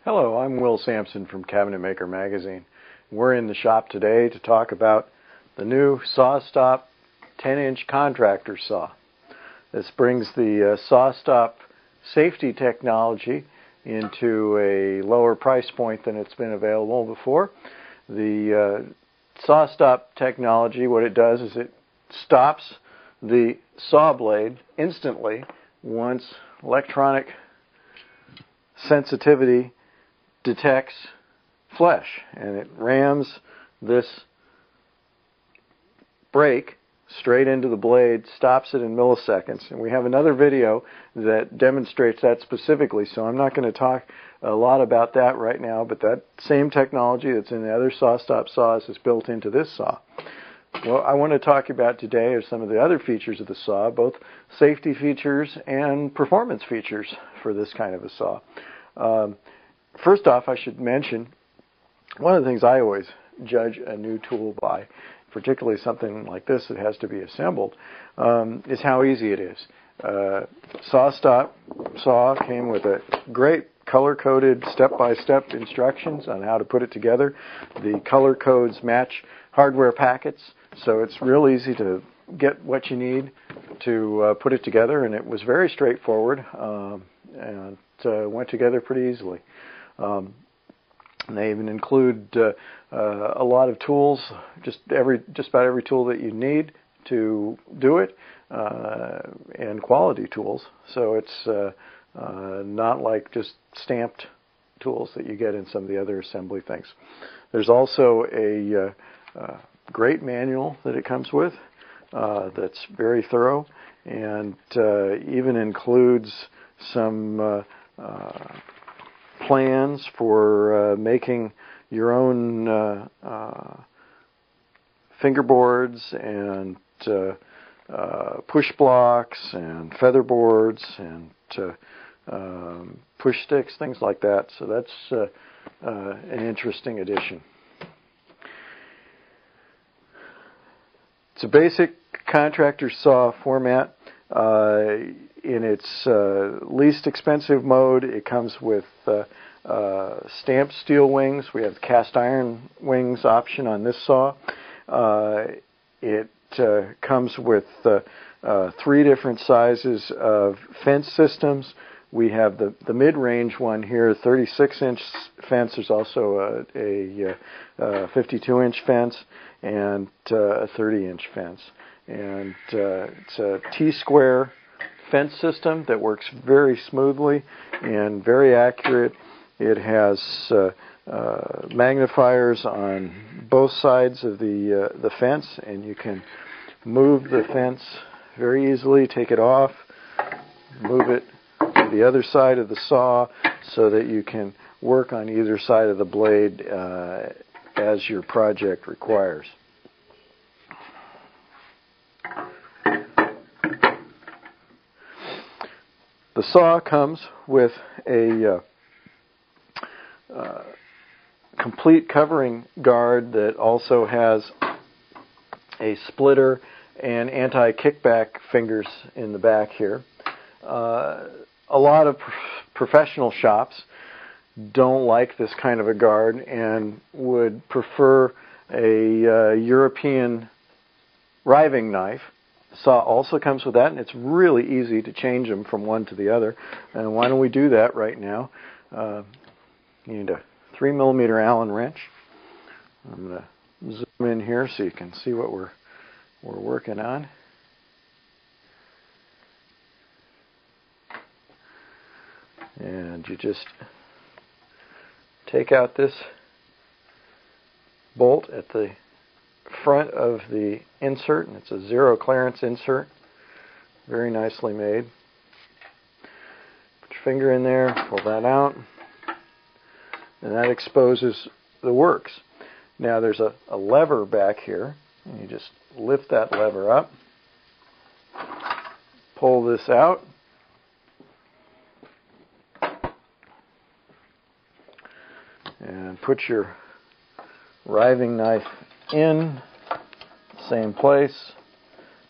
Hello, I'm Will Sampson from Cabinet Maker Magazine. We're in the shop today to talk about the new SawStop 10-inch contractor saw. This brings the SawStop safety technology into a lower price point than it's been available before. The SawStop technology, what it does is it stops the saw blade instantly once electronic sensitivity detects flesh, and it rams this brake straight into the blade, stops it in milliseconds. And we have another video that demonstrates that specifically, so I'm not going to talk a lot about that right now, but that same technology that's in the other SawStop saws is built into this saw. What I want to talk about today are some of the other features of the saw, both safety features and performance features for this kind of a saw. First off, I should mention, one of the things I always judge a new tool by, particularly something like this that has to be assembled, is how easy it is. SawStop saw came with a great color-coded step-by-step instructions on how to put it together. The color codes match hardware packets, so it's real easy to get what you need to put it together, and it was very straightforward and went together pretty easily. They even include a lot of tools, just about every tool that you need to do it, and quality tools. So it's not like just stamped tools that you get in some of the other assembly things. There's also a great manual that it comes with that's very thorough, and even includes some plans for making your own fingerboards and push blocks and feather boards and push sticks, things like that. So that's an interesting addition. It's a basic contractor saw format. In its least expensive mode, it comes with stamped steel wings. We have the cast iron wings option on this saw. It comes with 3 different sizes of fence systems. We have the mid-range one here, 36-inch fence. There's also a 52-inch fence and a 30-inch fence. And it's a T-square fence system that works very smoothly and very accurate. It has magnifiers on both sides of the fence, and you can move the fence very easily, take it off, move it to the other side of the saw so that you can work on either side of the blade as your project requires. The saw comes with a complete covering guard that also has a splitter and anti-kickback fingers in the back here. A lot of professional shops don't like this kind of a guard and would prefer a European riving knife. The saw also comes with that, and it's really easy to change them from one to the other. And why don't we do that right now? You need a 3mm Allen wrench. I'm going to zoom in here so you can see what we're working on. And you just take out this bolt at the front of the insert, and it's a 0 clearance insert, very nicely made. Put your finger in there, pull that out, and that exposes the works. Now there's a lever back here, and you just lift that lever up, pull this out, and put your riving knife in, same place,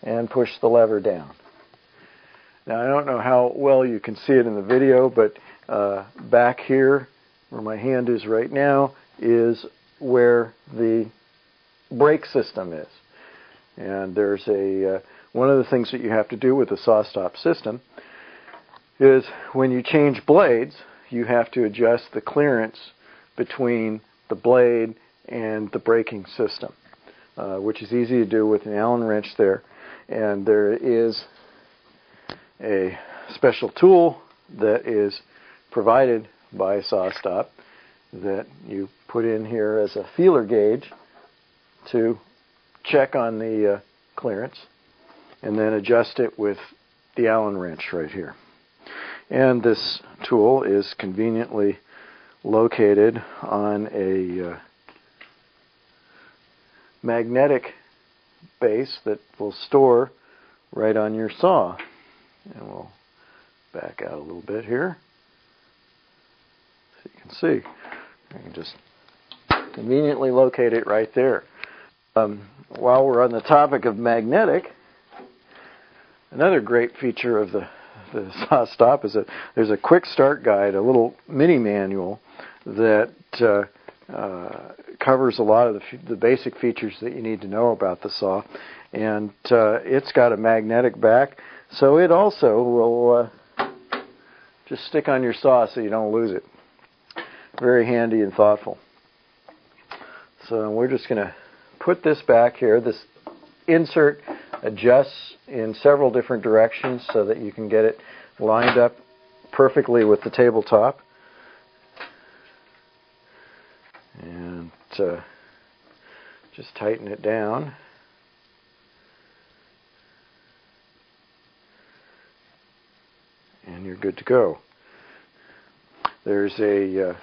and push the lever down. Now I don't know how well you can see it in the video, but back here where my hand is right now, is where the brake system is. And there's one of the things that you have to do with the SawStop system is when you change blades, you have to adjust the clearance between the blade and the braking system, which is easy to do with an Allen wrench there. And there is a special tool that is provided by SawStop that you put in here as a feeler gauge to check on the clearance and then adjust it with the Allen wrench right here. And this tool is conveniently located on a magnetic base that will store right on your saw. And we'll back out a little bit here so you can see. I can just conveniently locate it right there. While we're on the topic of magnetic, another great feature of the SawStop is that there's a quick start guide, a little mini manual that covers a lot of the basic features that you need to know about the saw. And it's got a magnetic back, so it also will just stick on your saw so you don't lose it. Very handy and thoughtful. So we're just going to put this back here. This insert adjusts in several different directions so that you can get it lined up perfectly with the tabletop. And just tighten it down. And you're good to go. There's a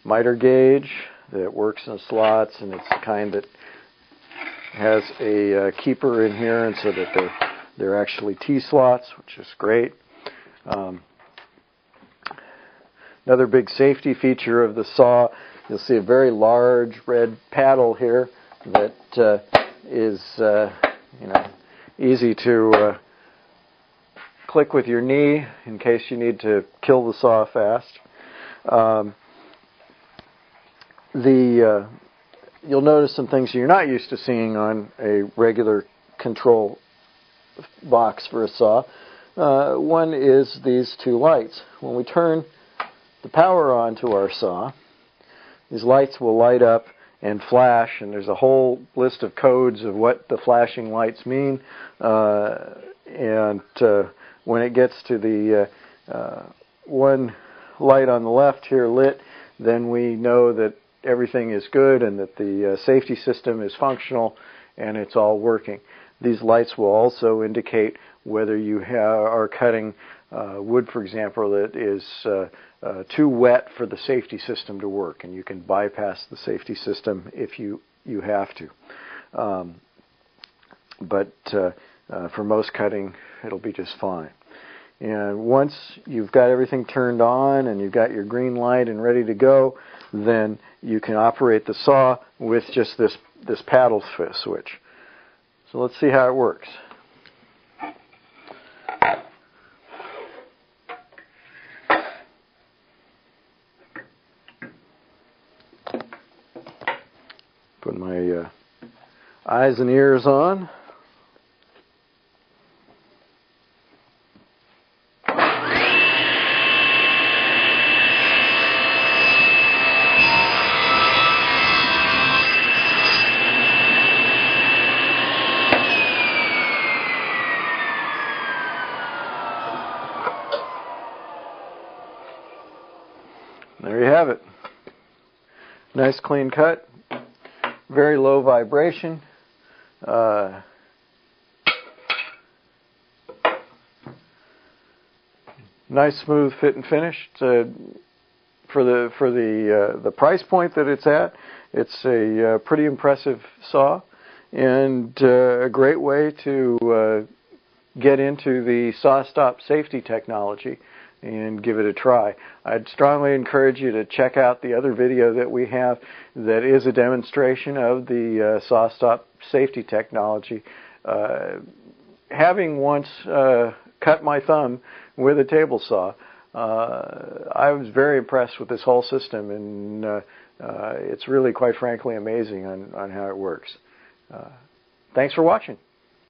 miter gauge that works in the slots, and it's the kind that has a keeper in here, and so that they're actually T-slots, which is great. Another big safety feature of the saw, you'll see a very large red paddle here that is easy to click with your knee in case you need to kill the saw fast. You'll notice some things you're not used to seeing on a regular control box for a saw. One is these two lights. When we turn the power on to our saw, these lights will light up and flash, and there's a whole list of codes of what the flashing lights mean. When it gets to the one light on the left here lit, then we know that everything is good and that the safety system is functional and it's all working. These lights will also indicate whether you are cutting wood, for example, that is too wet for the safety system to work, and you can bypass the safety system if you have to. But for most cutting, it'll be just fine. And once you've got everything turned on and you've got your green light and ready to go, then you can operate the saw with just this paddle switch. So let's see how it works. Put my eyes and ears on. There you have it. Nice clean cut, very low vibration. Nice smooth fit and finish. For the price point that it's at, it's a pretty impressive saw and a great way to get into the SawStop safety technology and give it a try. I'd strongly encourage you to check out the other video that we have that is a demonstration of the SawStop safety technology. Having once cut my thumb with a table saw, I was very impressed with this whole system, and it's really, quite frankly, amazing on how it works. Thanks for watching.